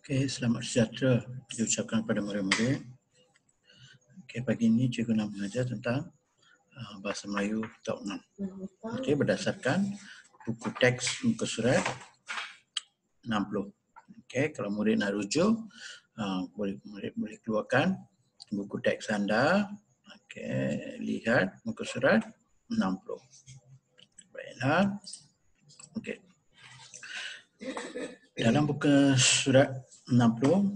Okey, selamat sejahtera diucapkan kepada murid-murid. Okey, pagi ini cikgu nak mengajar tentang Bahasa Melayu Tahap 6. Okey, berdasarkan buku teks muka surat 60. Okey, kalau murid nak rujuk, murid boleh keluarkan buku teks anda. Okey, lihat muka surat 60. Baiklah. Okey. Dalam buku surat 60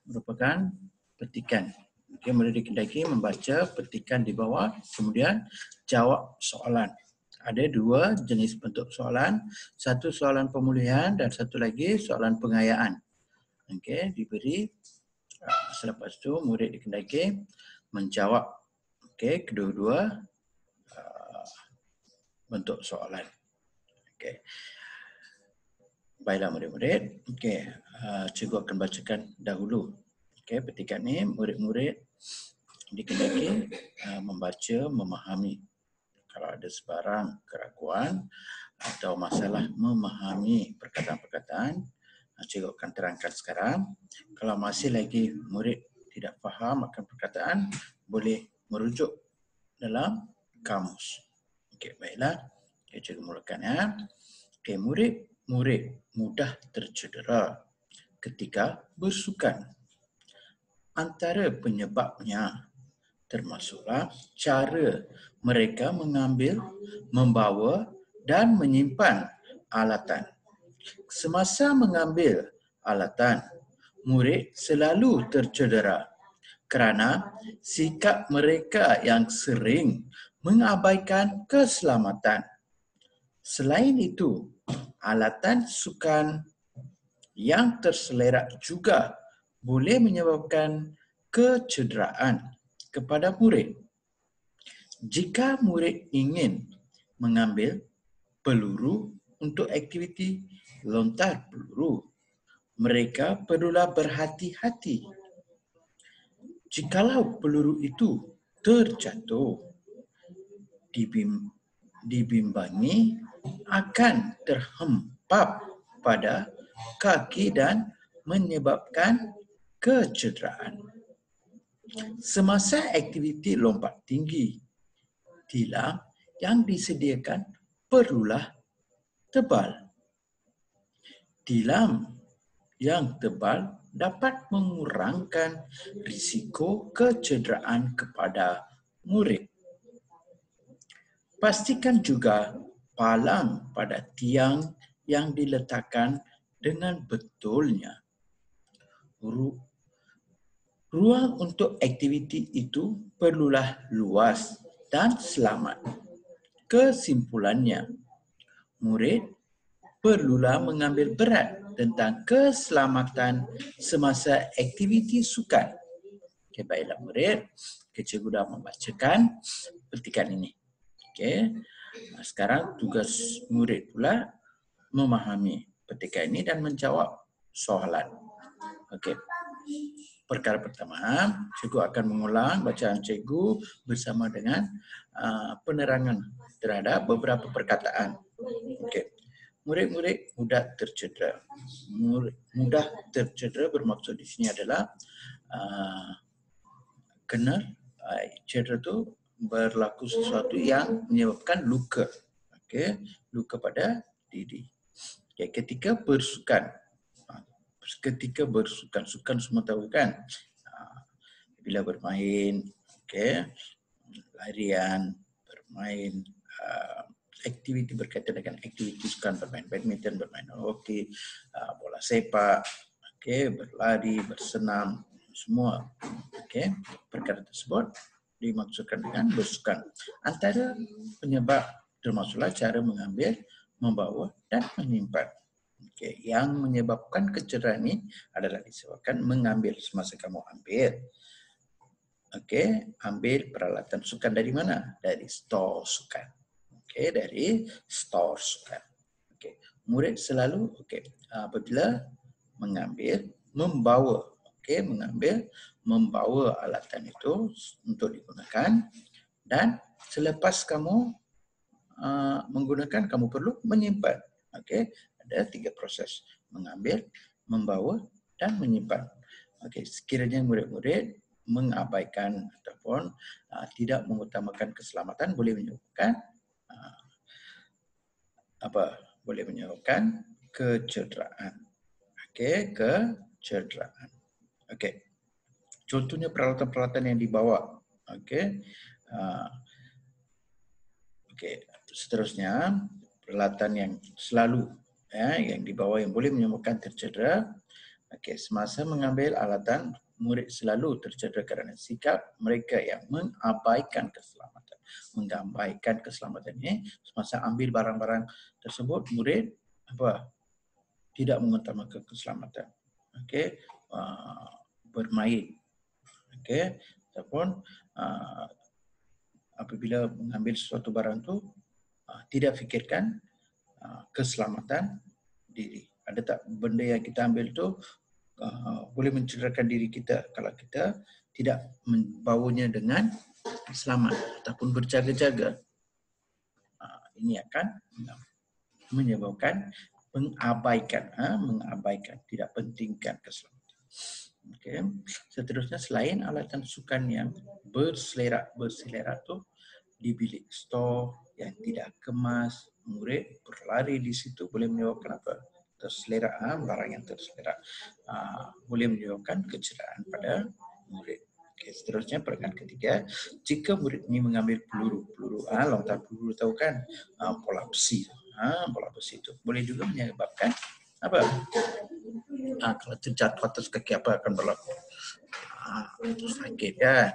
merupakan petikan. Okey, murid dikendaki membaca petikan di bawah, kemudian jawab soalan. Ada dua jenis bentuk soalan, satu soalan pemulihan dan satu lagi soalan pengayaan. Okey, diberi selepas itu murid dikendaki menjawab kedua-dua bentuk soalan. Okey. Baiklah murid-murid. Okey, cikgu akan bacakan dahulu. Okey, petikan ini murid-murid dikendaki membaca, memahami. Kalau ada sebarang keraguan atau masalah memahami perkataan-perkataan, cikgu akan terangkan sekarang. Kalau masih lagi murid tidak faham akan perkataan, boleh merujuk dalam kamus. Okey, baiklah. Okay, cikgu mulakan ya. Okey, murid mudah tercedera ketika bersukan. Antara penyebabnya termasuklah cara mereka mengambil, membawa dan menyimpan alatan. Semasa mengambil alatan, murid selalu tercedera kerana sikap mereka yang sering mengabaikan keselamatan. Selain itu, alatan sukan yang terselerak juga boleh menyebabkan kecederaan kepada murid. Jika murid ingin mengambil peluru untuk aktiviti lontar peluru, mereka perlulah berhati-hati. Jikalau peluru itu terjatuh, dibimbangi akan terhempap pada kaki dan menyebabkan kecederaan. Semasa aktiviti lompat tinggi, tilam yang disediakan perlulah tebal. Tilam yang tebal dapat mengurangkan risiko kecederaan kepada murid. Pastikan juga palang pada tiang yang diletakkan dengan betulnya. Ruang untuk aktiviti itu perlulah luas dan selamat. Kesimpulannya, murid perlulah mengambil berat tentang keselamatan semasa aktiviti sukan. Okay, baiklah murid, cikgu dah membacakan petikan ini. Okay. Sekarang tugas murid pula memahami petikan ini dan menjawab soalan. Okey. Perkara pertama, cikgu akan mengulang bacaan cikgu bersama dengan penerangan terhadap beberapa perkataan. Okey. Murid-murid mudah tercedera. Mudah tercedera bermaksud di sini adalah kena cedera itu berlaku sesuatu yang menyebabkan luka. Okey, luka pada diri. Okay, ketika bersukan, sukan semua tahu kan, bila bermain, larian, bermain, aktiviti berkaitan dengan aktiviti sukan, bermain badminton, bermain hoki, bola sepak, berlari, bersenam, semua. Perkara tersebut dimaksudkan dengan bersukan. Antara penyebab termasuklah cara mengambil, membawa dan menyimpan. Yang menyebabkan kecederaan ini adalah disebabkan mengambil semasa kamu ambil. Ambil peralatan sukan dari mana? Dari store sukan. Dari store sukan. Murid selalu apabila mengambil, membawa. Membawa alatan itu untuk digunakan, dan selepas kamu menggunakan, kamu perlu menyimpan. ada 3 proses: mengambil, membawa, dan menyimpan. Okey, sekiranya murid-murid mengabaikan ataupun tidak mengutamakan keselamatan, boleh menyebabkan boleh menyebabkan kecederaan. Okey, kecederaan. Okey. Contohnya peralatan-peralatan yang dibawa. Okey. Okey, seterusnya peralatan yang selalu yang dibawa yang boleh menyebabkan tercedera. Okey, semasa mengambil alatan, murid selalu tercedera kerana sikap mereka yang mengabaikan keselamatan. Mengabaikan keselamatan ini, semasa ambil barang-barang tersebut, murid tidak mengutamakan keselamatan. Okey, bermain. Okey, ataupun apabila mengambil sesuatu barang tu tidak fikirkan keselamatan diri. Ada tak benda yang kita ambil tu boleh mencederakan diri kita kalau kita tidak membawanya dengan selamat ataupun berjaga-jaga. Ini akan menyebabkan mengabaikan, tidak pentingkan keselamatan. Okay. Seterusnya, selain alatan sukan yang berselerak tu di bilik stor yang tidak kemas, murid berlari di situ boleh menyebabkan apa? Terselerak, barang yang terselerak boleh menyebabkan kecederaan pada murid. Okay, seterusnya peringatan ketiga, jika murid ini mengambil peluru, lontar peluru tahu kan, bola besi, itu boleh juga menyebabkan apa? Kalau terjatuh atas kaki apa akan berlaku? Sakit kan?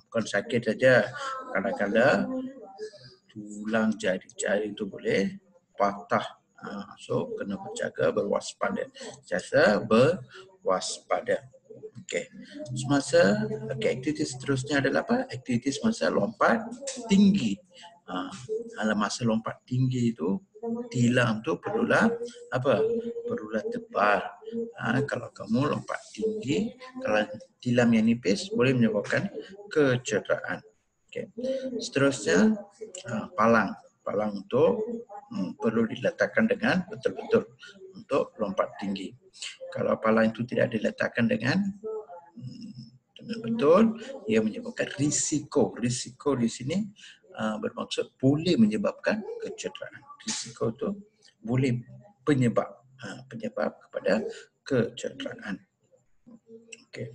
Bukan sakit saja, kadang-kadang tulang jari-jari itu boleh patah. So kena berjaga, berwaspada. Jasa berwaspada. Okey. Semasa aktiviti seterusnya adalah apa? Aktiviti semasa lompat tinggi. Masa lompat tinggi itu tilam tu perlulah tebal. Kalau kamu lompat tinggi, kalau tilam yang nipis boleh menyebabkan kecederaan. Okay. Seterusnya palang untuk perlu diletakkan dengan betul-betul untuk lompat tinggi. Kalau palang itu tidak diletakkan dengan betul, ia menyebabkan risiko. Risiko di sini bermaksud boleh menyebabkan kecederaan. Risiko itu boleh penyebab kepada kecederaan. Okey.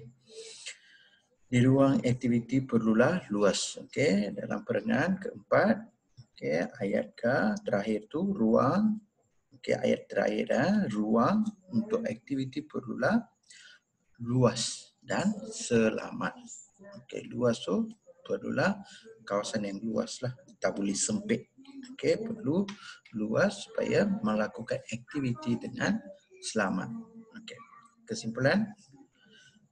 Di ruang aktiviti perlulah luas. Okey, dalam perengan keempat, okey, ayat terakhir tu ruang. Okey, ayat terakhir ruang untuk aktiviti perlulah luas dan selamat. Okey, luas tu perlulah kawasan yang luas lah. Tak boleh sempit. Okey, perlu luas supaya melakukan aktiviti dengan selamat. Okey. Kesimpulan,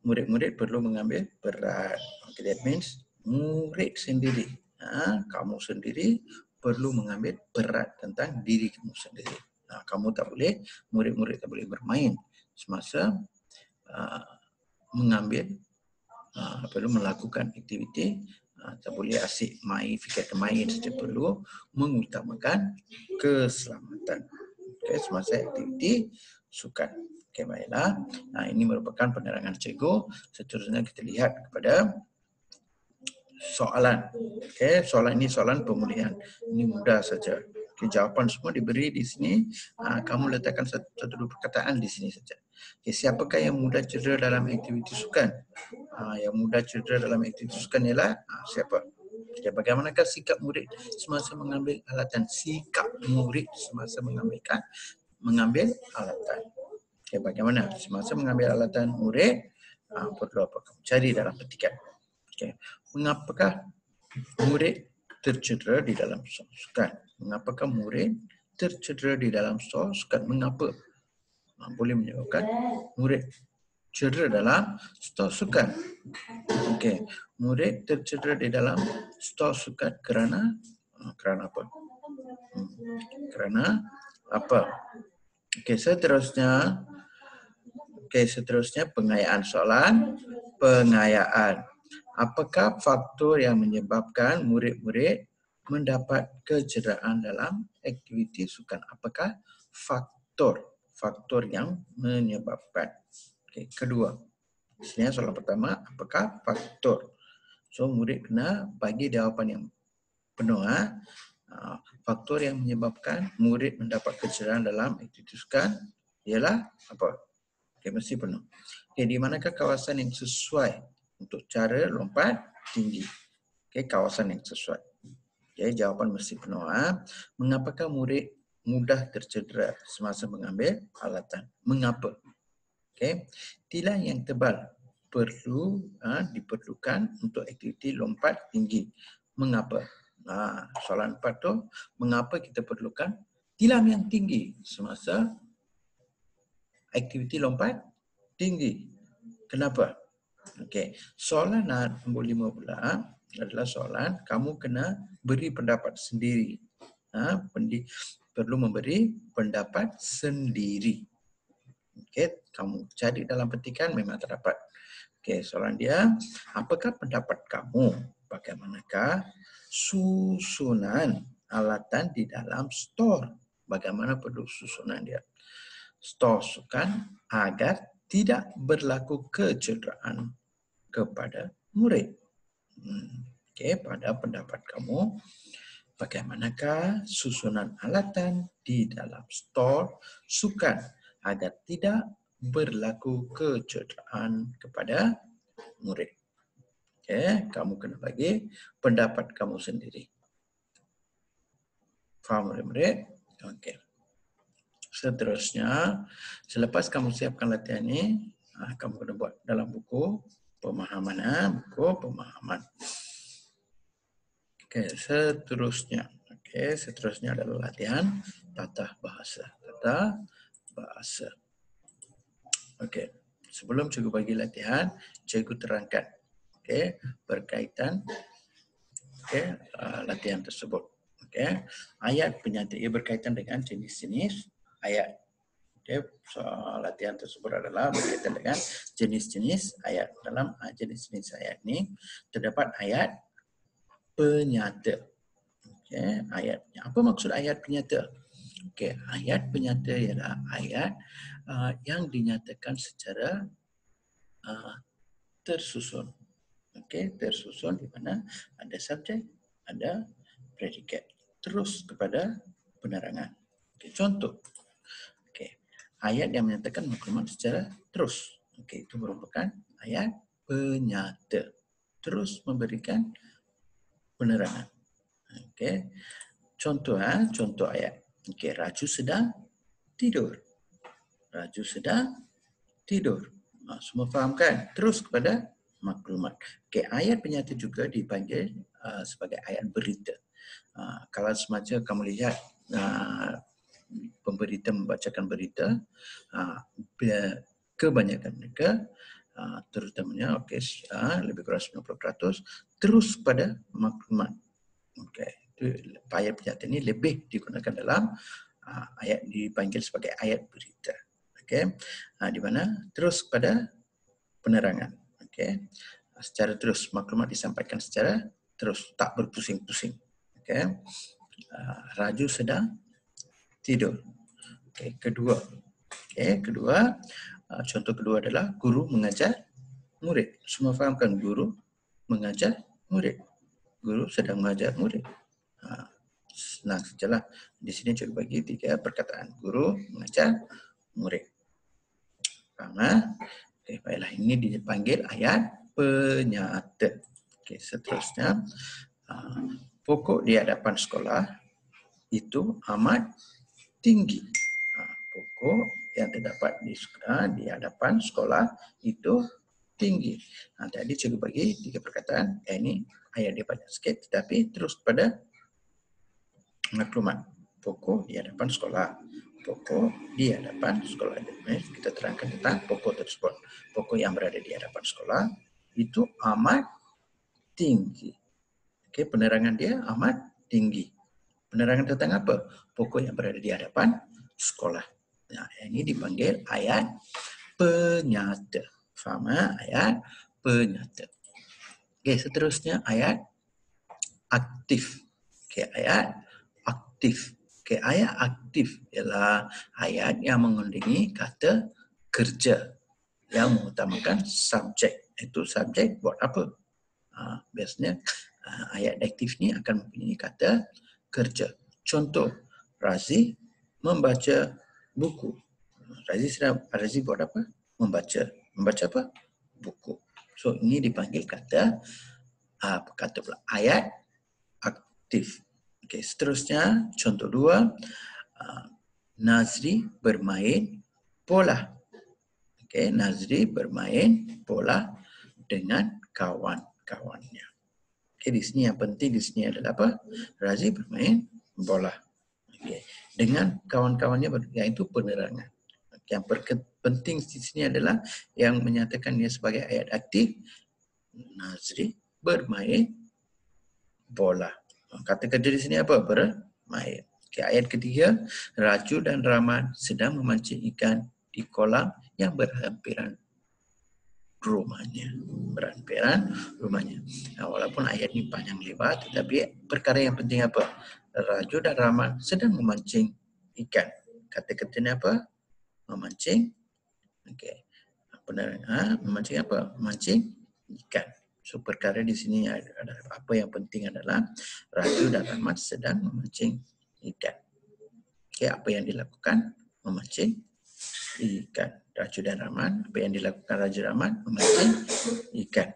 murid-murid perlu mengambil berat. Okay, that means murid sendiri, kamu sendiri perlu mengambil berat tentang diri kamu sendiri. Kamu tak boleh, murid-murid tak boleh bermain semasa perlu melakukan aktiviti. Tak boleh asyik main, fikir main saja, perlu mengutamakan keselamatan. Okay, semasa aktiviti sukan. Okay, baiklah. Ini merupakan penerangan cikgu. Seterusnya kita lihat kepada soalan. Okay, soalan ini soalan pemulihan. Ini mudah saja. Okay, jawapan semua diberi di sini. Kamu letakkan satu dua perkataan di sini saja. Okay, siapakah yang mudah cedera dalam aktiviti sukan? Yang mudah cedera dalam aktiviti sukan ialah siapa? Okay, bagaimanakah sikap murid semasa mengambil alatan? Sikap murid semasa mengambil alatan. Okay, bagaimana semasa mengambil alatan murid perlu apa? Kamu cari dalam petikan. Okay. Mengapakah murid tercedera di dalam sukan? Mengapakah murid tercedera di dalam sukan? Mengapa? Boleh menyebabkan murid cedera dalam sukan. Okey, murid tercedera di dalam sukan kerana apa? Kerana apa? Okey, seterusnya pengayaan soalan. Pengayaan. Apakah faktor yang menyebabkan murid-murid mendapat kecederaan dalam aktiviti sukan? Apakah faktor yang menyebabkan. Okay. Kedua, sini soalan pertama, apakah faktor? So, murid kena bagi jawapan yang penuh. Faktor yang menyebabkan murid mendapat kecederaan dalam aktiviti sukan ialah apa? Okay, mesti penuh. Okay, di manakah kawasan yang sesuai untuk cara lompat tinggi? Okay, kawasan yang sesuai. Okay, jawapan mesti penuh. Mengapakah murid mudah tercedera semasa mengambil alatan? Mengapa? Okay. Tilang yang tebal diperlukan untuk aktiviti lompat tinggi. Mengapa? Soalan 4 tu, mengapa kita perlukan tilam yang tinggi semasa aktiviti lompat tinggi? Kenapa? Okey. Soalan nombor 5 pula adalah soalan kamu kena beri pendapat sendiri. Perlu memberi pendapat sendiri. Okey, kamu cari dalam petikan memang terdapat. Okey, soalan dia, apakah pendapat kamu? Bagaimanakah susunan alatan di dalam store? Bagaimana perlu susunan dia? Store sukan agar tidak berlaku kecederaan kepada murid. Okey, pada pendapat kamu, bagaimanakah susunan alatan di dalam store sukan agar tidak berlaku kecederaan kepada murid? Okay, kamu kena bagi pendapat kamu sendiri. Faham murid-murid? Okay. Seterusnya, selepas kamu siapkan latihan ini, kamu kena buat dalam buku pemahaman. Buku pemahaman. Okay, seterusnya. Okay, seterusnya adalah latihan tata bahasa. Tata bahasa. Okey, sebelum cikgu bagi latihan, cikgu terangkan berkaitan latihan tersebut. Ayat penyata ia berkaitan dengan jenis-jenis ayat. So, latihan tersebut adalah berkaitan dengan jenis-jenis ayat. Dalam jenis-jenis ayat ini terdapat ayat penyata. Ayatnya. Apa maksud ayat penyata? Ayat penyata ialah ayat yang dinyatakan secara tersusun. Tersusun di mana ada subjek, ada predikat. Terus kepada penerangan. Contoh. Ayat yang menyatakan maklumat secara terus. Itu merupakan ayat penyata. Terus memberikan penerangan. Contoh ayat. Raju sedang tidur. Raju sedang tidur. Semua faham kan? Terus kepada maklumat. Ayat penyata juga dipanggil sebagai ayat berita. Kalau semacam kamu lihat pemberita membacakan berita, kebanyakan mereka, terutamanya lebih kurang 90%, terus pada maklumat. Ayat penyata ini lebih digunakan dalam ayat dipanggil sebagai ayat berita. Di mana terus pada penerangan. Secara terus, maklumat disampaikan secara terus, tak berpusing-pusing. Raju sedang tidur. Kedua. Contoh kedua adalah guru mengajar murid. Semua fahamkan guru mengajar murid. Guru sedang mengajar murid. Senang sajalah. Di sini cikgu bagi 3 perkataan. Guru mengajar murid. Faham? Baiklah, ini dipanggil ayat penyata. Seterusnya, pokok di hadapan sekolah itu amat tinggi. Pokok yang terdapat di hadapan sekolah itu tinggi. Tadi cikgu bagi 3 perkataan. Ini ayat dia banyak sikit, tetapi terus pada maklumat. Pokok di hadapan sekolah. Pokok di hadapan sekolah. Kita terangkan tentang pokok tersebut. Pokok yang berada di hadapan sekolah itu amat tinggi. Penerangan dia amat tinggi. Penerangan tentang apa? Pokok yang berada di hadapan sekolah. Ini dipanggil ayat penyata. Faham? Ayat penyata. Seterusnya ayat aktif. Ayat aktif. Okey, ayat aktif ialah ayat yang mengandungi kata kerja yang mengutamakan subjek. Itu subjek buat apa? Biasanya ayat aktif ni akan mempunyai kata kerja. Contoh, Razi membaca buku. Razi buat apa? Membaca. Membaca apa? Buku. So ini dipanggil kata pula ayat aktif. Okey, seterusnya contoh 2, Nazri bermain bola. Okey, Nazri bermain bola dengan kawan-kawannya. Okey, di sini yang penting di sini adalah apa? Razi bermain bola. Okey, dengan kawan-kawannya, iaitu penerangan. Yang penting di sini adalah yang menyatakan dia sebagai ayat aktif, Nazri bermain bola. Kata kerja di sini apa? Bermain. Okay, ayat ketiga, Raju dan Rahman sedang memancing ikan di kolam yang berhampiran rumahnya. Walaupun ayat ini panjang lebar, tetapi perkara yang penting apa? Raju dan Rahman sedang memancing ikan. Kata kerjanya apa? Memancing. Okey. Memancing apa? Memancing ikan. So perkara di sini ada apa yang penting adalah Raju dan Rahman sedang memancing ikan. Okey, apa yang dilakukan? Memancing ikan. Raju dan Rahman, apa yang dilakukan Raju dan Rahman? Memancing ikan.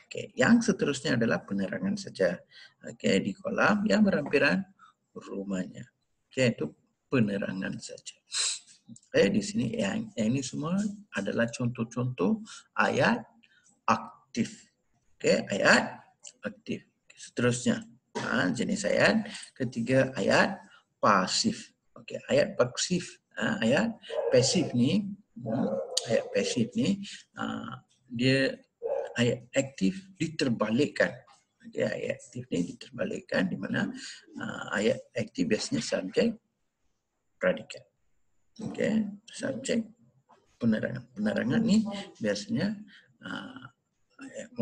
Okey, yang seterusnya adalah penerangan saja. Okey, di kolam yang berhampiran rumahnya. Okey, itu penerangan saja. Di sini yang ini semua adalah contoh-contoh ayat aktif. Okey, ayat aktif. Seterusnya, jenis ayat ketiga, ayat pasif. Okey, ayat pasif. Ayat pasif ni, dia ayat aktif diterbalikkan. Okey, ayat aktif ni diterbalikkan di mana ayat aktif biasanya subjek, predikat. Okey, subjek, penerangan. Penerangan ni biasanya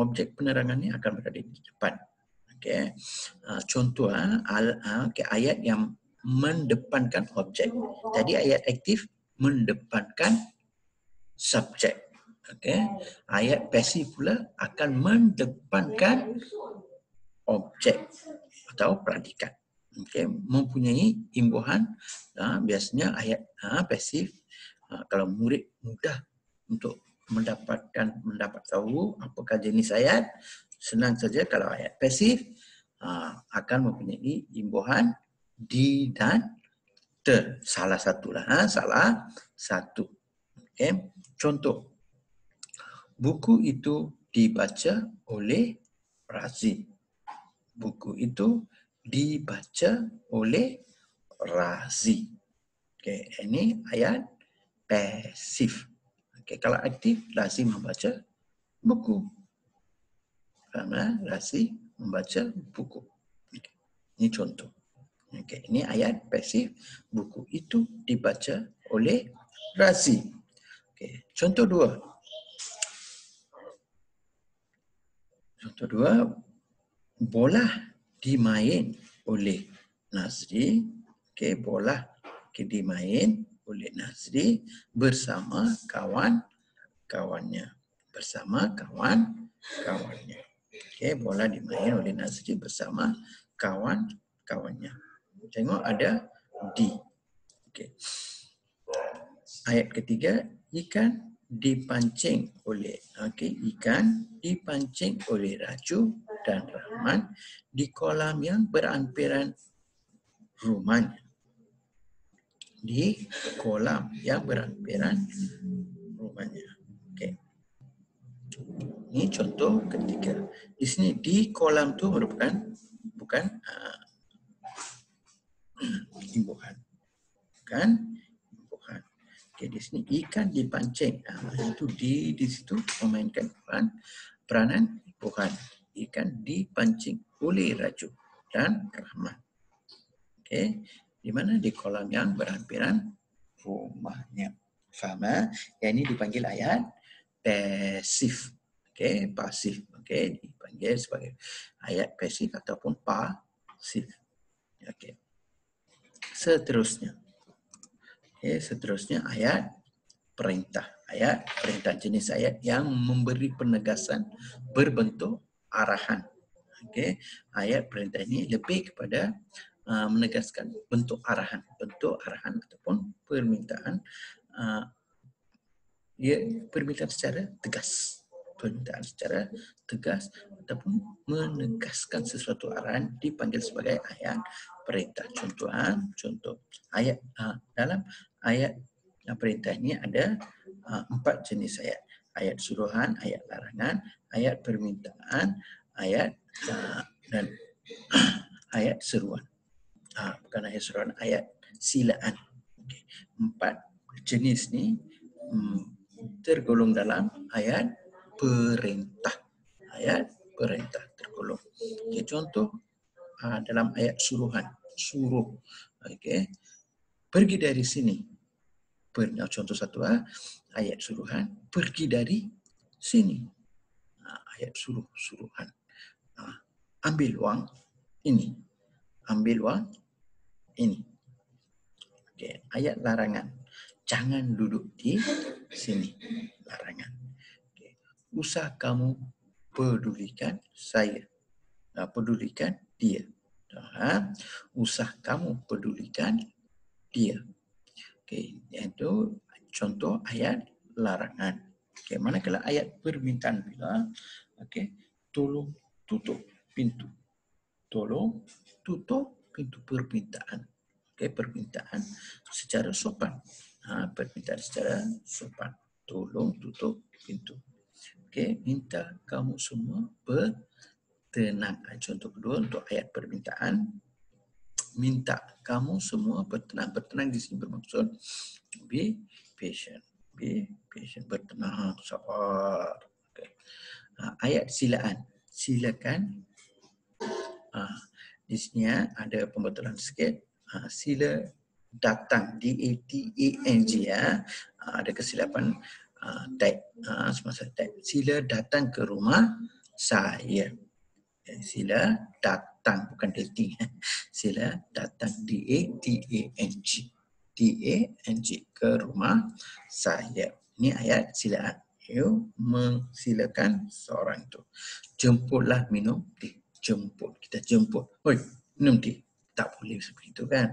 objek penerangan ni akan berada di depan. Okey. Contoh ayat yang mendepankan objek. Tadi ayat aktif mendepankan subjek. Okey. Ayat pasif pula akan mendepankan objek atau predikat. Okey, mempunyai imbuhan. Biasanya ayat pasif, kalau murid mudah untuk mendapat tahu apakah jenis ayat, senang saja. Kalau ayat pasif akan mempunyai imbuhan di dan ter. Salah satulah. Salah satu. Okay. Contoh, buku itu dibaca oleh Razi. Buku itu dibaca oleh Razi. Okay. Ini ayat pasif. Okay. Kalau aktif, Razi membaca buku. Karena Razi membaca buku. Okay. Ini contoh. Okay. Ini ayat pasif. Buku itu dibaca oleh Razi. Okay. Contoh 2. Contoh 2. Bola dimain oleh Nazri. Okay. Bola dimain oleh Nazri bersama kawan-kawannya. Bersama kawan-kawannya. Okay, bola dimain oleh Nazri bersama kawan-kawannya. Tengok ada di. Okay. Ayat ketiga, ikan dipancing oleh ikan dipancing oleh Raju dan Rahman di kolam yang berampiran rumahnya. Di kolam yang berampiran rumahnya. Okay. Ini contoh ketiga. Di sini di kolam tu merupakan bukan imbuhan. Bukan imbuhan. Okay, di sini ikan dipancing. Itu di situ memainkan peranan imbuhan. Ikan dipancing oleh Raju dan Rahman. Okay. Di mana? Di kolam yang berhampiran rumahnya. Faham? Yang ini dipanggil ayat pasif. Okey, pasif. Okey, dipanggil sebagai ayat pasif ataupun pasif. Okey. seterusnya. Okey, seterusnya ayat perintah. Ayat perintah jenis ayat yang memberi penegasan berbentuk arahan. Okey, ayat perintah ini lebih kepada menegaskan bentuk arahan ataupun permintaan, ia permintaan secara tegas. Permintaan secara tegas ataupun menegaskan sesuatu arahan dipanggil sebagai ayat perintah. Contoh ayat dalam ayat perintah ini ada 4 jenis ayat. Ayat suruhan, ayat larangan, ayat permintaan, ayat dan ayat seruan. Bukan ayat seruan, ayat silaan. Okay. 4 jenis ni tergolong dalam ayat perintah. Ayat perintah tergolong. Okay, contoh dalam ayat suruhan. Suruh. Okay. Pergi dari sini. Contoh satu, ayat suruhan. Pergi dari sini. Ayat suruhan. Ambil wang ini. Ambil wang ini. Okay. Ayat larangan. Jangan duduk di sini. Larangan. Okay. Usah kamu pedulikan saya. Pedulikan dia. Usah kamu pedulikan dia. Okay. Itu contoh ayat larangan. Okay. Manakala ayat permintaan pula, okay. Tolong tutup pintu. Tolong tutup pintu permintaan. Okay. Permintaan secara sopan. Permintaan secara sopan. Tolong tutup pintu. Okay. Minta kamu semua bertenang. Contoh kedua untuk ayat permintaan. Minta kamu semua bertenang. Bertenang di sini bermaksud be patient. Be patient. Bertenang. Sabar. Okay. Ayat silaan. Silakan. Di sini ada pembetulan sikit. Sila datang. D-A-T-A-N-G. Ada kesilapan type. Semasa type. Sila datang ke rumah saya. Sila datang, bukan dating. Sila datang, D-A-T-A-N-G. D-A-N-G, ke rumah saya. Ini ayat silaan. You mensilakan seorang itu. Jemputlah minum teh. Jemput. Kita jemput. Oi, minum teh. Tak boleh seperti itu kan.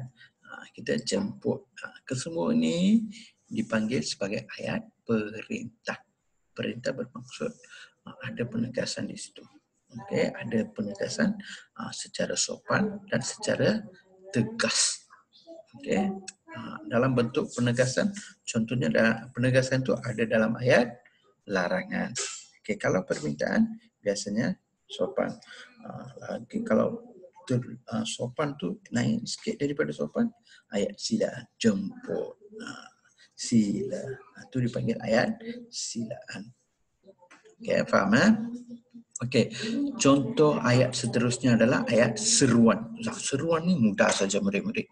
Kita jemput. Kesemua ini dipanggil sebagai ayat perintah. Perintah bermaksud ada penegasan di situ. Okay, ada penegasan secara sopan dan secara tegas. Okay. Dalam bentuk penegasan, contohnya penegasan itu ada dalam ayat larangan. Okay, kalau permintaan biasanya sopan. Lagi kalau sopan tu naik sikit daripada sopan, ayat silaan, jemput. Sila. Itu dipanggil ayat silaan. Okay, faham? Okey, contoh ayat seterusnya adalah ayat seruan. Seruan ni mudah saja murid-murid.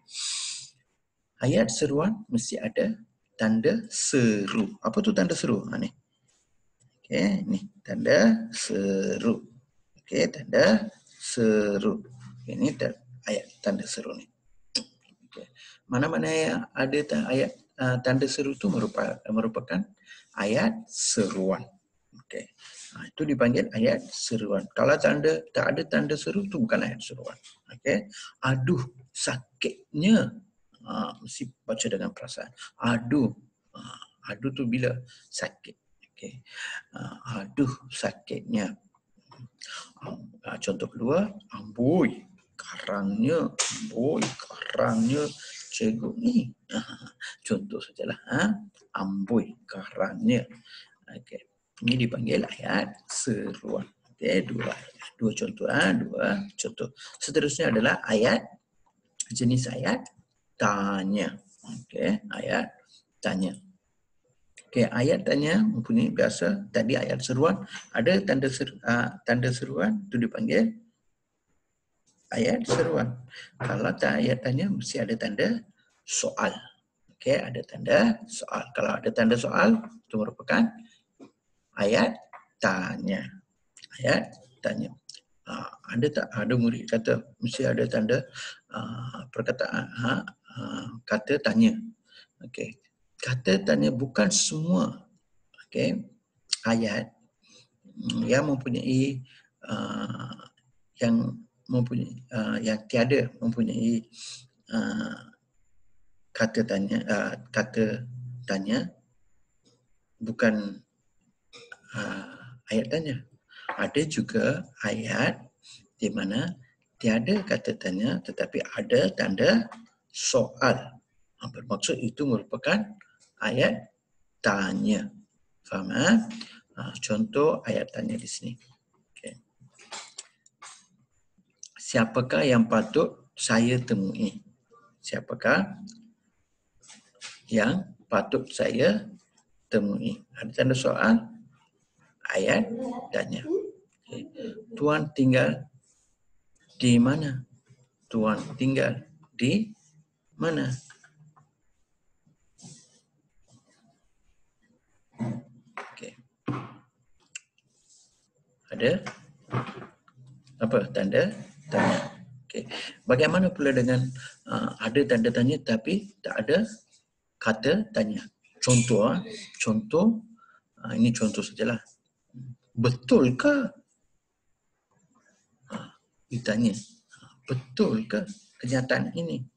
Ayat seruan mesti ada tanda seru. Apa tu tanda seru? Ni. Okey, ni tanda seru. Okey, tanda seru. Ini ayat tanda seru ni. Okay. Mana-mana yang ada ayat tanda seru tu merupakan ayat seruan. Okey. Itu dipanggil ayat seruan. Kalau tak ada tanda seru, itu bukan ayat seruan. Okay. Aduh, sakitnya. Mesti baca dengan perasaan. Aduh. Aduh tu bila sakit. Okay. Aduh, sakitnya. Contoh kedua, amboi. Karangnya. Amboi, karangnya cikgu ni. Contoh sajalah. Amboi, karangnya. Okay. Ini dipanggil ayat seruan. Okey, dua contoh. Dua contoh. Seterusnya adalah ayat jenis ayat tanya. Okey, ayat tanya. Okey, ayat tanya mempunyai biasa tadi ayat seruan ada tanda seruan itu dipanggil ayat seruan. Kalau ayat tanya mesti ada tanda soal. Okey, ada tanda soal. Kalau ada tanda soal itu merupakan ayat tanya. Ayat tanya. Ada tak? Ada murid kata mesti ada tanda perkataan kata tanya. Okey. Kata tanya bukan semua ayat yang mempunyai yang tiada mempunyai kata tanya bukan ayat tanya. Ada juga ayat di mana tiada kata tanya tetapi ada tanda soal. Bermaksud itu merupakan ayat tanya. Faham? Contoh ayat tanya di sini. Okay. Siapakah yang patut saya temui? Siapakah yang patut saya temui? Ada tanda soal, ayat tanya. Okay. Tuan tinggal di mana? Tuan tinggal di mana? Okay. Ada apa tanda tanya? Okay. Bagaimana pula dengan ada tanda tanya tapi tak ada kata tanya? Contoh, ini contoh sajalah. Betulkah? Ditanya, betulkah kenyataan ini?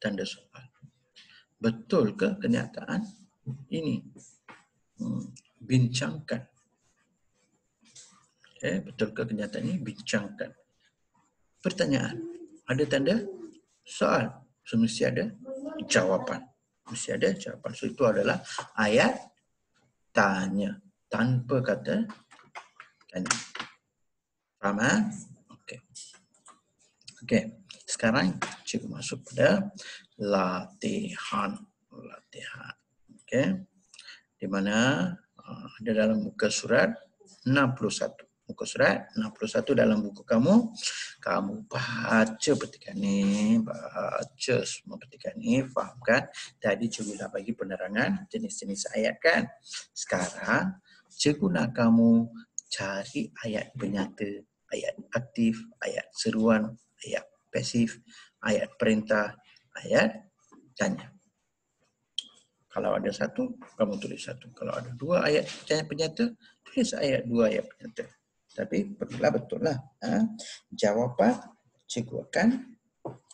Tanda soal. Betulkah kenyataan ini? Bincangkan. Betulkah kenyataan ini? Bincangkan. Pertanyaan. Ada tanda soal. So, mesti ada jawapan. Mesti ada jawapan. So, itu adalah ayat tanya. Tanpa kata tanya. Faham? Okey. Sekarang cikgu masuk pada latihan. Okey. Di mana ada dalam muka surat 61. Muka surat 61 dalam buku kamu. Kamu baca petikan ni, baca semua petikan ni, fahamkan? Tadi cikgu dah bagi penerangan jenis-jenis ayat kan? Sekarang cikgu nak kamu cari ayat penyata, ayat aktif, ayat seruan, ayat pasif, ayat perintah, ayat tanya. Kalau ada satu, kamu tulis satu. Kalau ada dua ayat penyata, tulis dua ayat penyata. Tapi pergilah betul lah. Jawapan cikgu akan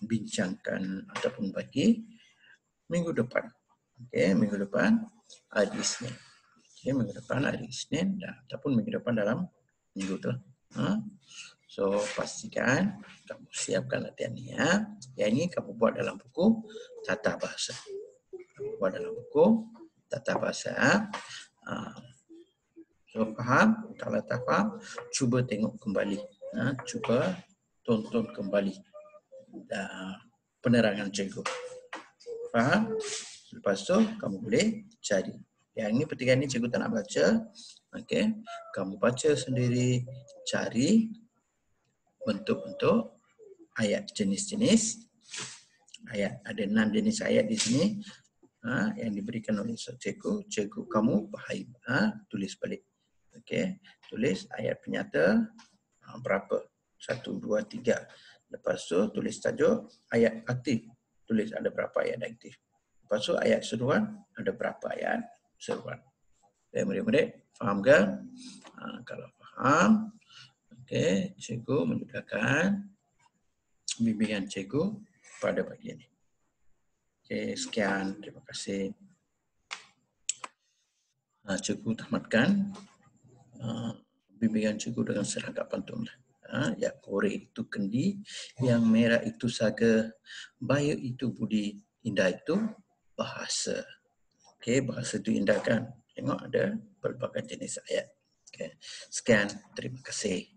bincangkan ataupun bagi minggu depan. Okey, minggu depan hari Isnin. Okey, minggu depan hari Isnin ataupun minggu depan dalam minggu tu. So, pastikan kamu siapkan latihan ni ya. Yang ini kamu buat dalam buku tata bahasa. Buat dalam buku tata bahasa. So, faham? Kalau tak faham, cuba tengok kembali. Cuba tonton kembali penerangan cikgu. Faham? Lepas tu, kamu boleh cari. Yang ini petikan ni cikgu tak nak baca. Okey, kamu baca sendiri, cari bentuk-bentuk ayat jenis-jenis ayat. Ada 6 jenis ayat di sini yang diberikan oleh cikgu. Cikgu kamu faham, tulis balik. Okey, tulis ayat penyata berapa? 1, 2, 3. Lepas tu tulis tajuk ayat aktif. Tulis ada berapa ayat aktif. Lepas tu ayat seruan, ada berapa ayat seruan. Okay, murid-murid, faham ke? Kalau faham, okey, cikgu menyudahkan bimbingan cikgu pada pagi ini. Okey, sekian. Terima kasih. Cikgu tamatkan bimbingan cikgu dengan serangkap pantun. Yang korek itu kendi, yang merah itu saga, baik itu budi, indah itu bahasa. Okey, bahasa itu indah kan? Tengok ada pelbagai jenis ayat. Okey, sekian. Terima kasih.